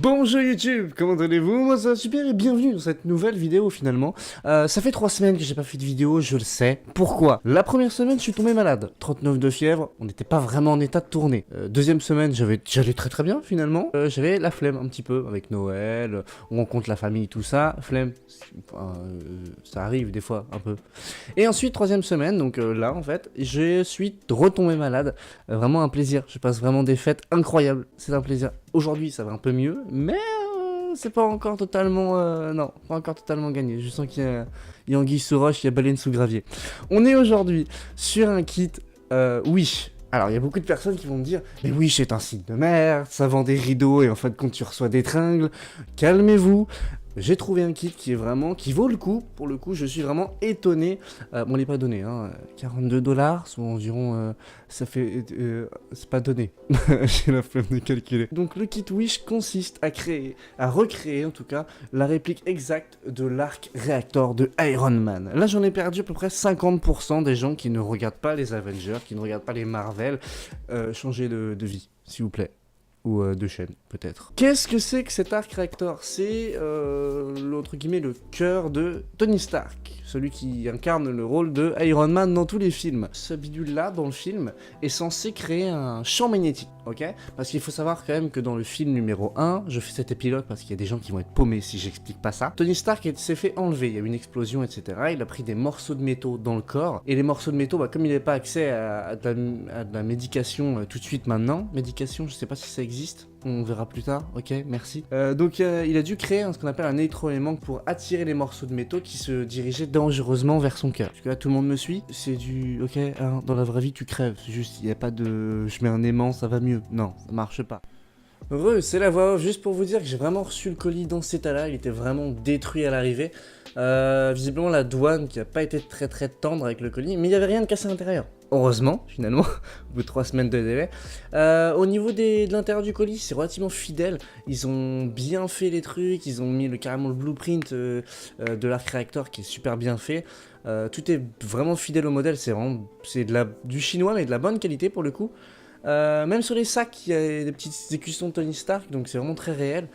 Bonjour YouTube, comment allez-vous? Moi ça va super et bienvenue dans cette nouvelle vidéo finalement. Ça fait 3 semaines que j'ai pas fait de vidéo, je le sais. Pourquoi? La première semaine je suis tombé malade, 39 de fièvre, on n'était pas vraiment en état de tourner. Deuxième semaine j'allais très bien finalement. J'avais la flemme un petit peu avec Noël, on rencontre la famille, tout ça. Flemme, ça arrive des fois un peu. Et ensuite troisième semaine, donc là en fait, je suis retombé malade. Vraiment un plaisir, je passe vraiment des fêtes incroyables, c'est un plaisir. Aujourd'hui ça va un peu mieux, mais c'est pas encore totalement... non, pas encore totalement gagné. Je sens qu'il y a anguille sous roche, il y a baleine sous gravier. On est aujourd'hui sur un kit Wish. Alors il y a beaucoup de personnes qui vont me dire « Mais Wish est un site de merde, ça vend des rideaux et en fin de compte tu reçois des tringles. » Calmez-vous. J'ai trouvé un kit qui vaut le coup. Pour le coup, je suis vraiment étonné. Bon, il n'est pas donné, hein. 42 $, soit environ, ça fait, c'est pas donné. J'ai la flemme de calculer. Donc, le kit Wish consiste à recréer, en tout cas, la réplique exacte de l'arc réacteur de Iron Man. Là, j'en ai perdu à peu près 50% des gens qui ne regardent pas les Avengers, qui ne regardent pas les Marvel. Changez de vie, s'il vous plaît. Ou de chaîne, peut-être. Qu'est-ce que c'est que cet arc réacteur? C'est, entre guillemets, le cœur de Tony Stark, celui qui incarne le rôle de Iron Man dans tous les films. Ce bidule-là, dans le film, est censé créer un champ magnétique, ok? Parce qu'il faut savoir quand même que dans le film numéro 1, je fais cet épilogue parce qu'il y a des gens qui vont être paumés si j'explique pas ça, Tony Stark s'est fait enlever, il y a eu une explosion, etc. Il a pris des morceaux de métaux dans le corps, et les morceaux de métaux, bah, comme il n'avait pas accès à de la médication tout de suite maintenant, médication, je sais pas si ça existe, on verra plus tard, ok, merci. Donc il a dû créer ce qu'on appelle un électroaimant pour attirer les morceaux de métaux qui se dirigeaient dangereusement vers son cœur. Parce que là tout le monde me suit, c'est du, ok, hein, dans la vraie vie tu crèves, c'est juste, il n'y a pas de, je mets un aimant, ça va mieux, non, ça marche pas. C'est la voix off, juste pour vous dire que j'ai vraiment reçu le colis dans cet état-là, il était vraiment détruit à l'arrivée. Visiblement la douane qui a pas été très tendre avec le colis, mais il n'y avait rien de cassé à l'intérieur. Heureusement, finalement, au bout de 3 semaines de délai. Au niveau de l'intérieur du colis, c'est relativement fidèle. Ils ont bien fait les trucs, ils ont mis carrément le blueprint de l'arc réacteur qui est super bien fait. Tout est vraiment fidèle au modèle, c'est du chinois mais de la bonne qualité pour le coup. Même sur les sacs, il y a des petites écussons de Tony Stark, donc c'est vraiment très réel.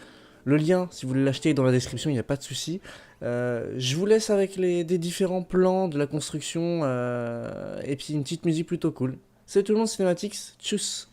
Le lien, si vous voulez l'acheter, est dans la description, il n'y a pas de souci. Je vous laisse avec des différents plans de la construction et puis une petite musique plutôt cool. C'est tout le monde Cinematics, tchuss!